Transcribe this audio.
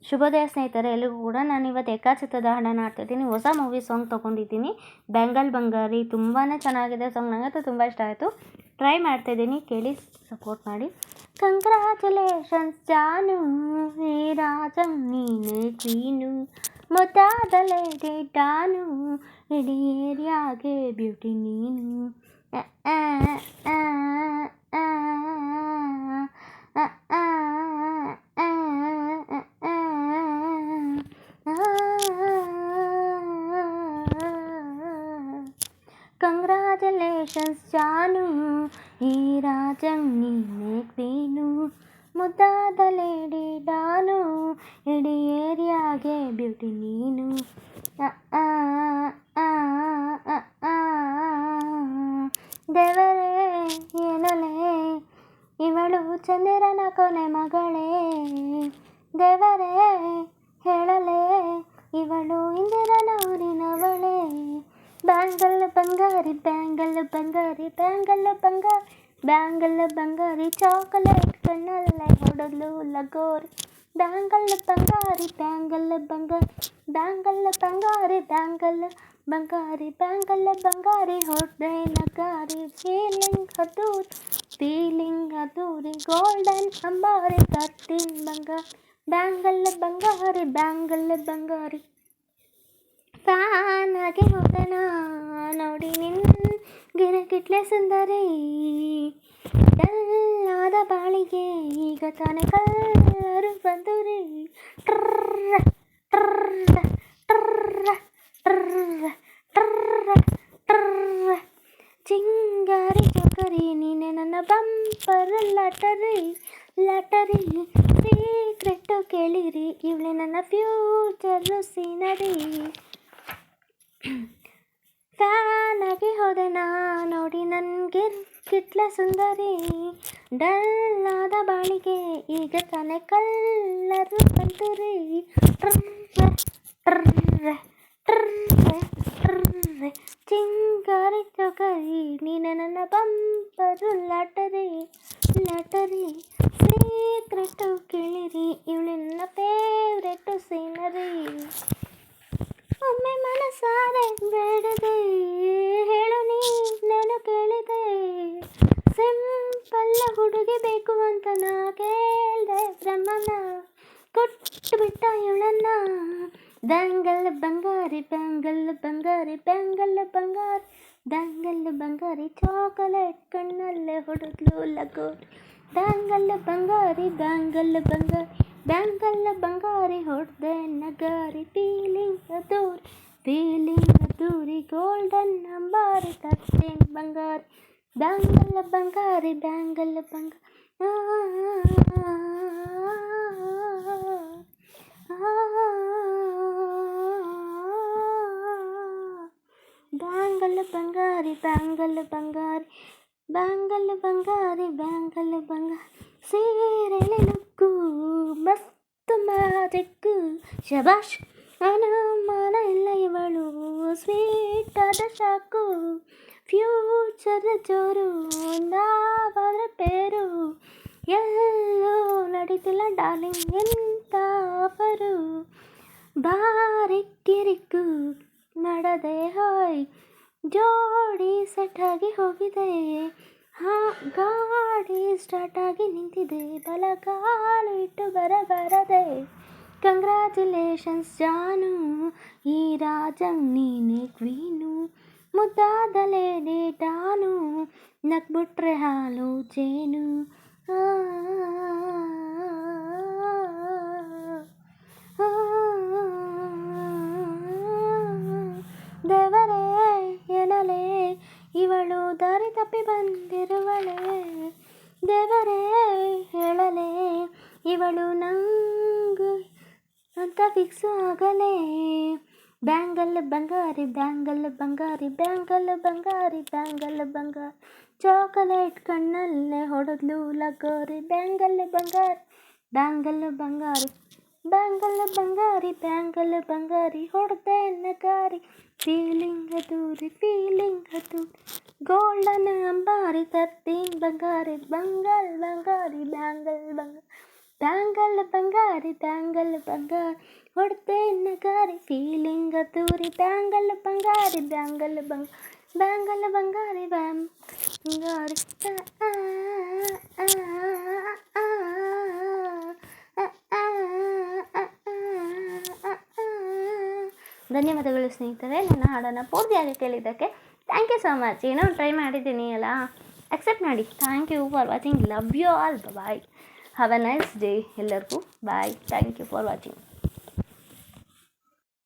ಶುಭೋದಯ ಸ್ನೇಹಿತರೆ, ಎಲ್ಲಿಗೂ ಕೂಡ ನಾನು ಇವತ್ತು ಏಕಾಚಿತ್ತದ ಹಾಡನ್ನು ಹಾಡ್ತಿದ್ದೀನಿ. ಹೊಸ ಮೂವಿ ಸಾಂಗ್ ತೊಗೊಂಡಿದ್ದೀನಿ, ಬೆಂಗಲ್ ಬಂಗಾರಿ. ತುಂಬಾ ಚೆನ್ನಾಗಿದೆ ಸಾಂಗ್, ನನಗಂತೂ ತುಂಬ ಇಷ್ಟ ಆಯಿತು. ಟ್ರೈ ಮಾಡ್ತಾಯಿದ್ದೀನಿ, ಕೇಳಿ ಸಪೋರ್ಟ್ ಮಾಡಿ. ಕಂಗ್ರ್ಯಾಚುಲೇಷನ್ಸ್ ಜಾನು, ಹೇ ರಾಜಂ ನೀನೇ ಕ್ವೀನು, ಮುದ್ದಾದಲೆ ಡಾನು, ಇಡೀ ಏರಿಯಾಗೆ ಬ್ಯೂಟಿ ನೀನು. ಕಂಗ್ರ್ಯಾಚುಲೇಷನ್ಸ್ ಜಾನು, ಈ ರಾಜಂ ನೀನೇ ಕ್ವೀನು, ಮುದ್ದಾದ ಲೇಡಿ ಡಾನು, ಇಡೀ ಏರಿಯಾಗೆ ಬ್ಯೂಟಿ ನೀನು. ದೇವರೇ ಏನಲೇ ಇವಳು ಚಂದಿರನ ಕೊನೆ ಮಗಳೇ, ದೇವರೇ ಹೇಳಲೇ ಇವಳು ಇಂದಿರನ ಊರಿನವಳೇ. ಬ್ಯಾಂಗಲ್ ಬಂಗಾರಿ, ಬ್ಯಾಂಗಲ್ ಬಂಗಾರಿ, ಬ್ಯಾಂಗಲ್ ಬಂಗಾರಿ, ಬ್ಯಾಂಗಲ್ ಬಂಗಾರಿ, ಚಾಕೊಲೇಟ್ ಕಣ್ಣಲ್ಲೇ ಹೊಡೆದ್ಲು ಲಗೋರಿ. ಬ್ಯಾಂಗಲ್ ಬಂಗಾರಿ, ಬ್ಯಾಂಗಲ್ ಬಂಗಾರಿ, ಬ್ಯಾಂಗಲ್ ಬಂಗಾರಿ, ಬ್ಯಾಂಗಲ್ ಬಂಗಾರಿ, ಬ್ಯಾಂಗಲ್ ಬಂಗಾರಿ, ಹೊಡೆದೆ ನಗಾರಿ. ಫೀಲಿಂಗ್ ಅದ್ದೂರಿ, ಗೋಲ್ಡನ್ ಅಂಬಾರಿ, 13 ಬಂಗಾರಿ. ಬ್ಯಾಂಗಲ್ ಬಂಗಾರಿ, ಬ್ಯಾಂಗಲ್ ಬಂಗಾರಿ. ಫ್ಯಾನ್ ಆಗಿ ಹೋದನ ನೋಡಿ ನಿನ್ನ ಕಿಟ್ಲೆ ಸುಂದರಿ, ಡಲ್ಲಾದ ಬಾಳಿಗೆ ಈಗ ತಾನೆ ಕಲ್ಲರು ಬಂದುರಿ. ಟ್ರರ್ರ ಟ್ರರ್ರ ಟ್ರರ್ರ ಟ್ರರ್ರ ಟ್ರರ್ರ ಟ್ರರ್ರ, ಚಿಂಗಾರಿ ಚೋಕರಿ ನೀನೆ ನನ್ನ ಬಂಪರ್ ಲಾಟರಿ. ಲಾಟರಿ ಸೀಕ್ರೆಟ್ಟು ಕೇಳಿರಿ, ಇವಳೆ ನನ್ನ ಫ್ಯೂಚರು ಸೀನರಿ. ಫ್ಯಾನ್ ಆಗಿ ಹೋದೆನ ನೋಡಿ ನನಗೆ ಕಿಟ್ಲೆ ಸುಂದರಿ, ಡಲ್ಲಾದ ಬಾಳಿಗೆ ಈಗ ತಾನೆ ಕಲ್ಲರು ಬಂತುರಿ. ಟ್ರರ್ರೆ ಟ್ರರ್ರೆ ಟ್ರರ್ರೆ ಟ್ರರ್ರೆ, ಚಿಂಗಾರಿ ಚೌಕರಿ ನೀನೆ ನನ್ನ ಬಂಪರು ಲಾಟರಿ. ಲಾಟರಿ ಸೀಕ್ರೆಟ್ಟು ಕೇಳಿರಿ, ಇವಳೆ ನನ್ನ ಫೇವ್ರೆಟ್ಟು ಸೀನರಿ. ಒಮ್ಮೆ ಮನಸಾರೆ ಬೇಡದೆ ಹೇಳು ನೀನು ಕೇಳಿದೆ, ಸಿಂಪಲ್ಲ ಹುಡುಗಿ ಬೇಕು ಅಂತ ನಾ ಕೇಳ್ದೆ ಬ್ರಹ್ಮನ, ಕೊಟ್ಟು ಬಿಟ್ಟ ಇವಳನ್ನ. ಬ್ಯಾಂಗಲ್ ಬಂಗಾರಿ, ಬ್ಯಾಂಗಲ್ ಬಂಗಾರಿ, ಬ್ಯಾಂಗಲ್ ಬಂಗಾರಿ, ಬ್ಯಾಂಗಲ್ ಬಂಗಾರಿ, ಚಾಕೊಲೇಟ್ ಕಣ್ಣಲ್ಲೇ ಹೊಡೆದ್ಲು ಲಗೋರಿ. ಬ್ಯಾಂಗಲ್ ಬಂಗಾರಿ, ಬ್ಯಾಂಗಲ್ ಬಂಗಾರಿ, ಬ್ಯಾಂಗಲ್ ಬಂಗಾರಿ, ಹೊಡೆದೆ ನಗಾರಿ. ಫೀಲಿಂಗ್ ಅದ್ದೂರಿ, ಗೋಲ್ಡನ್ ಅಂಬಾರಿ, 13 ಬಂಗಾರಿ. ಬ್ಯಾಂಗಲ್ ಬಂಗಾರಿ, ಬ್ಯಾಂಗಲ್ ಬಂಗಾರಿ. ಬ್ಯಾಂಗಲ್ ಬಂಗಾರಿ, ಬ್ಯಾಂಗಲ್ ಬಂಗಾರಿ, ಬ್ಯಾಂಗಲ್ ಬಂಗಾರಿ, ಬ್ಯಾಂಗಲ್ ಬಂಗಾರಿ. ಸೀರೆಲೆ ಲುಕ್ಕು ಮಸ್ತ್ ಮ್ಯಾಜಿಕ್ಕು, ಶಬಾಷ್ ಅನುಮಾನ ಇಲ್ಲ ಇವಳು ಸ್ವೀಟ್ ಆದ ಶಾಕು. ಫ್ಯೂಚರ್ ಜೋರು ನಾವಾದ್ರೆ ಪೇರು, ಎಲ್ಲೂ ನಡೀತಿಲ್ಲ ಡಾರ್ಲಿಂಗ್ ಎಂತ ಆಫರು. ಬಾರಿ ಕಿರಿಕು ಮಾಡದೆ ಹೋಯ್, ಜೋಡಿ ಸೆಟ್ ಆಗಿ ಹೋಗಿದೆ, ಗಾಡಿ ಸ್ಟಾರ್ಟ್ ಆಗಿ ನಿಂತಿದೆ, ಬಲಗಾಲು ಇಟ್ಟು ಬರಬಾರದೆ. ಕಂಗ್ರ್ಯಾಚುಲೇಷನ್ಸ್ ಜಾನು, ಈ ರಾಜಂ ನೀನೇ ಕ್ವೀನು, ಮುದ್ದಾದ ಲೇಡಿ ಡಾನು, ನಕ್ಬಿಟ್ರೆ ಹಾಲು ಜೇನು. ದೇವರೇ ಏನಲೇ ಇವಳು ದಾರಿ ತಪ್ಪಿ ಬಂದಿರುವಳೆ, ದೇವರೇ ಹೇಳಲೇ ಇವಳು ನಂಗೆ ಅಂತ ಫಿಕ್ಸು ಆಗಲೇ. ಬ್ಯಾಂಗಲ್ ಬಂಗಾರಿ, ಬ್ಯಾಂಗಲ್ ಬಂಗಾರಿ, ಬ್ಯಾಂಗಲ್ ಬಂಗಾರಿ, ಬ್ಯಾಂಗಲ್ ಬಂಗಾರಿ, ಚಾಕೊಲೇಟ್ ಕಣ್ಣಲ್ಲೇ ಹೊಡೆದ್ಲು ಲಗೋರಿ. ಬ್ಯಾಂಗಲ್ ಬಂಗಾರಿ, ಬ್ಯಾಂಗಲ್ ಬಂಗಾರಿ, ಬ್ಯಾಂಗಲ್ ಬಂಗಾರಿ, ಬ್ಯಾಂಗಲ್ ಬಂಗಾರಿ, ಹೊಡೆದೆ ನಗಾರಿ. ಫೀಲಿಂಗ್ ಅದ್ದೂರಿ, ಗೋಲ್ಡನ್ ಅಂಬಾರಿ, 13 ಬಂಗಾರಿ. ಬಂಗಾರಿ, ಬ್ಯಾಂಗಲ್ ಬಂಗಾರಿ. ಬ್ಯಾಂಗಲ್ ಬಂಗಾರಿ ಹೊಡ್ತೆ ನಗಾರಿ ಫೀಲಿಂಗ ತೂರಿ ಬ್ಯಾಂಗಲ್ ಬಂಗಾರಿ ಬ್ಯಾಂಗಲ್ ಬಂಗಾರಿ ಬಂಗಾರಿ ಧನ್ಯವಾದಗಳು ಸ್ನೇಹಿತರೆ, ನನ್ನ ಹಾಡನ್ನು ಪೂರ್ತಿಯಾಗಿ ಕೇಳಿದ್ದಕ್ಕೆ. Thank you so much. ಏನೋ ಟ್ರೈ ಮಾಡಿದ್ದೀನಿ ಅಲ್ಲ, ಅಕ್ಸೆಪ್ಟ್ ಮಾಡಿ. Thank you for watching. Love you all. Bye. Have a nice day ಎಲ್ಲರಿಗೂ. Bye. Thank you for watching.